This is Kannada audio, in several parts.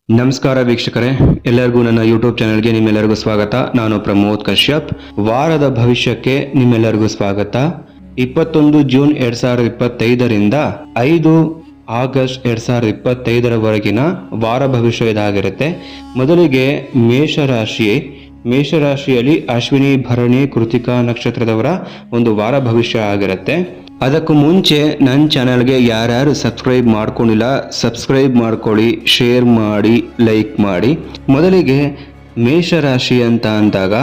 ನಮಸ್ಕಾರ ವೀಕ್ಷಕರೇ, ಎಲ್ಲರಿಗೂ ನನ್ನ ಯೂಟ್ಯೂಬ್ ಚಾನೆಲ್ಗೆ ನಿಮ್ಮೆಲ್ಲರಿಗೂ ಸ್ವಾಗತ. ನಾನು ಪ್ರಮೋದ್ ಕಶ್ಯಪ್. ವಾರದ ಭವಿಷ್ಯಕ್ಕೆ ನಿಮ್ಮೆಲ್ಲರಿಗೂ ಸ್ವಾಗತ. 21 ಜೂನ್ 2025ರಿಂದ 5 ಆಗಸ್ಟ್ 2025ರವರೆಗಿನ ವಾರ ಭವಿಷ್ಯ ಇದಾಗಿರುತ್ತೆ. ಮೊದಲಿಗೆ ಮೇಷರಾಶಿಯಲ್ಲಿ ಅಶ್ವಿನಿ, ಭರಣಿ, ಕೃತಿಕಾ ನಕ್ಷತ್ರದವರ ಒಂದು ವಾರ ಭವಿಷ್ಯ ಆಗಿರುತ್ತೆ. ಅದಕ್ಕೂ ಮುಂಚೆ ನನ್ನ ಚಾನಲ್ಗೆ ಯಾರ್ಯಾರು ಸಬ್ಸ್ಕ್ರೈಬ್ ಮಾಡ್ಕೊಂಡಿಲ್ಲ ಸಬ್ಸ್ಕ್ರೈಬ್ ಮಾಡ್ಕೊಳ್ಳಿ, ಶೇರ್ ಮಾಡಿ, ಲೈಕ್ ಮಾಡಿ. ಮೊದಲಿಗೆ ಮೇಷರಾಶಿ ಅಂತ ಅಂದಾಗ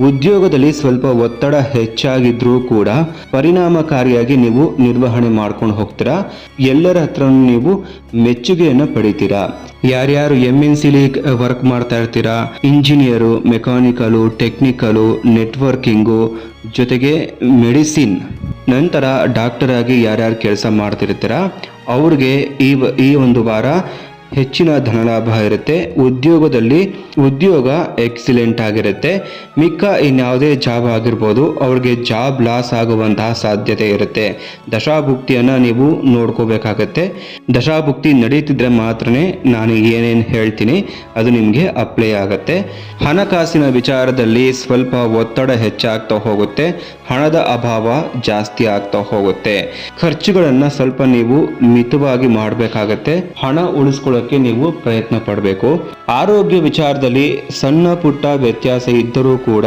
ಉದ್ಯೋಗದಲ್ಲಿ ಸ್ವಲ್ಪ ಒತ್ತಡ ಹೆಚ್ಚಾಗಿದ್ರೂ ಕೂಡ ಪರಿಣಾಮಕಾರಿಯಾಗಿ ನೀವು ನಿರ್ವಹಣೆ ಮಾಡ್ಕೊಂಡು ಹೋಗ್ತೀರಾ. ಎಲ್ಲರ ಹತ್ರ ನೀವು ಮೆಚ್ಚುಗೆಯನ್ನು ಪಡಿತೀರಾ. ಯಾರ್ಯಾರು MNCಲಿ ವರ್ಕ್ ಮಾಡ್ತಾ ಇರ್ತೀರಾ, ಇಂಜಿನಿಯರು, ಮೆಕ್ಯಾನಿಕಲು, ಟೆಕ್ನಿಕಲು, ನೆಟ್ವರ್ಕಿಂಗು, ಜೊತೆಗೆ ಮೆಡಿಸಿನ್, ನಂತರ ಡಾಕ್ಟರ್ ಆಗಿ ಯಾರ್ಯಾರು ಕೆಲಸ ಮಾಡ್ತಿರ್ತೀರಾ ಅವ್ರಿಗೆ ಈ ಒಂದು ವಾರ ಹೆಚ್ಚಿನ ಧನಲಾಭ ಇರುತ್ತೆ. ಉದ್ಯೋಗ ಎಕ್ಸಿಲೆಂಟ್ ಆಗಿರುತ್ತೆ. ಮಿಕ್ಕ ಇನ್ಯಾವುದೇ ಜಾಬ್ ಆಗಿರ್ಬೋದು, ಅವ್ರಿಗೆ ಜಾಬ್ ಲಾಸ್ ಆಗುವಂತಹ ಸಾಧ್ಯತೆ ಇರುತ್ತೆ. ದಶಾಭುಕ್ತಿಯನ್ನು ನೀವು ನೋಡ್ಕೋಬೇಕಾಗತ್ತೆ. ದಶಾಭುಕ್ತಿ ನಡೀತಿದ್ರೆ ಮಾತ್ರನೇ ನಾನು ಏನೇನು ಹೇಳ್ತೀನಿ ಅದು ನಿಮಗೆ ಅಪ್ಲೈ ಆಗುತ್ತೆ. ಹಣಕಾಸಿನ ವಿಚಾರದಲ್ಲಿ ಸ್ವಲ್ಪ ಒತ್ತಡ ಹೆಚ್ಚಾಗ್ತಾ ಹೋಗುತ್ತೆ. ಹಣದ ಅಭಾವ ಜಾಸ್ತಿ ಆಗ್ತಾ ಹೋಗುತ್ತೆ. ಖರ್ಚುಗಳನ್ನು ಸ್ವಲ್ಪ ನೀವು ಮಿತವಾಗಿ ಮಾಡಬೇಕಾಗತ್ತೆ. ಹಣ ಉಳಿಸ್ಕೊಳ್ಳೋಕೆ ನೀವು ಪ್ರಯತ್ನ ಪಡಬೇಕು. ಆರೋಗ್ಯ ವಿಚಾರದಲ್ಲಿ ಸಣ್ಣ ಪುಟ್ಟ ವ್ಯತ್ಯಾಸ ಇದ್ದರೂ ಕೂಡ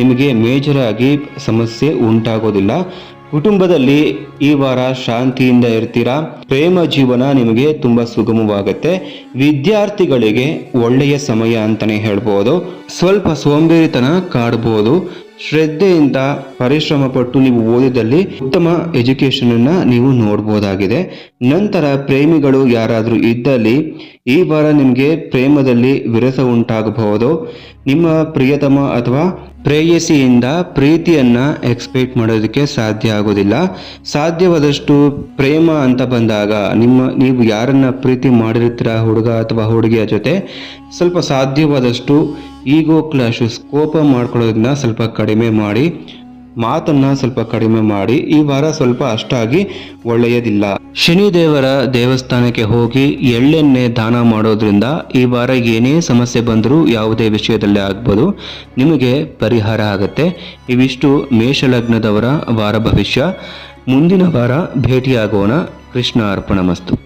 ನಿಮಗೆ ಮೇಜರ್ ಆಗಿ ಸಮಸ್ಯೆ ಉಂಟಾಗೋದಿಲ್ಲ. ಕುಟುಂಬದಲ್ಲಿ ಈ ವಾರ ಶಾಂತಿಯಿಂದ ಇರ್ತೀರಾ. ಪ್ರೇಮ ಜೀವನ ನಿಮಗೆ ತುಂಬಾ ಸುಗಮವಾಗುತ್ತೆ. ವಿದ್ಯಾರ್ಥಿಗಳಿಗೆ ಒಳ್ಳೆಯ ಸಮಯ ಅಂತಾನೆ ಹೇಳ್ಬೋದು. ಸ್ವಲ್ಪ ಸೋಂಬೇರಿತನ ಕಾಡಬಹುದು. ಶ್ರದ್ಧೆಯಿಂದ ಪರಿಶ್ರಮ ಪಟ್ಟು ನೀವು ಓದಿದಲ್ಲಿ ಉತ್ತಮ ಎಜುಕೇಶನ್ ಅನ್ನ ನೀವು ನೋಡಬಹುದಾಗಿದೆ. ನಂತರ ಪ್ರೇಮಿಗಳು ಯಾರಾದರೂ ಇದ್ದಲ್ಲಿ ಈ ವಾರ ನಿಮಗೆ ಪ್ರೇಮದಲ್ಲಿ ವಿರಸ ಉಂಟಾಗಬಹುದು. ನಿಮ್ಮ ಪ್ರಿಯತಮ ಅಥವಾ ಪ್ರೇಯಸಿಯಿಂದ ಪ್ರೀತಿಯನ್ನ ಎಕ್ಸ್ಪೆಕ್ಟ್ ಮಾಡೋದಕ್ಕೆ ಸಾಧ್ಯ ಆಗೋದಿಲ್ಲ. ಸಾಧ್ಯವಾದಷ್ಟು ಪ್ರೇಮ ಅಂತ ಬಂದಾಗ ನೀವು ಯಾರನ್ನ ಪ್ರೀತಿ ಮಾಡಿರ್ತೀರ, ಹುಡುಗ ಅಥವಾ ಹುಡುಗಿಯ ಜೊತೆ, ಸ್ವಲ್ಪ ಸಾಧ್ಯವಾದಷ್ಟು ಈಗೋ ಕ್ಲಾಶಸ್, ಕೋಪ ಮಾಡ್ಕೊಳ್ಳೋದನ್ನ ಸ್ವಲ್ಪ ಕಡಿಮೆ ಮಾಡಿ, ಮಾತನ್ನ ಸ್ವಲ್ಪ ಕಡಿಮೆ ಮಾಡಿ. ಈ ವಾರ ಸ್ವಲ್ಪ ಅಷ್ಟಾಗಿ ಒಳ್ಳೆಯದಿಲ್ಲ. ಶನಿ ದೇವರ ದೇವಸ್ಥಾನಕ್ಕೆ ಹೋಗಿ ಎಳ್ಳೆಣ್ಣೆ ದಾನ ಮಾಡೋದ್ರಿಂದ ಈ ವಾರ ಏನೇ ಸಮಸ್ಯೆ ಬಂದರೂ ಯಾವುದೇ ವಿಷಯದಲ್ಲಿ ಆಗ್ಬೋದು ನಿಮಗೆ ಪರಿಹಾರ ಆಗುತ್ತೆ. ಇವಿಷ್ಟು ಮೇಷಲಗ್ನದವರ ವಾರ ಭವಿಷ್ಯ. ಮುಂದಿನ ವಾರ ಭೇಟಿಯಾಗೋಣ. ಕೃಷ್ಣ ಅರ್ಪಣಮಸ್ತು.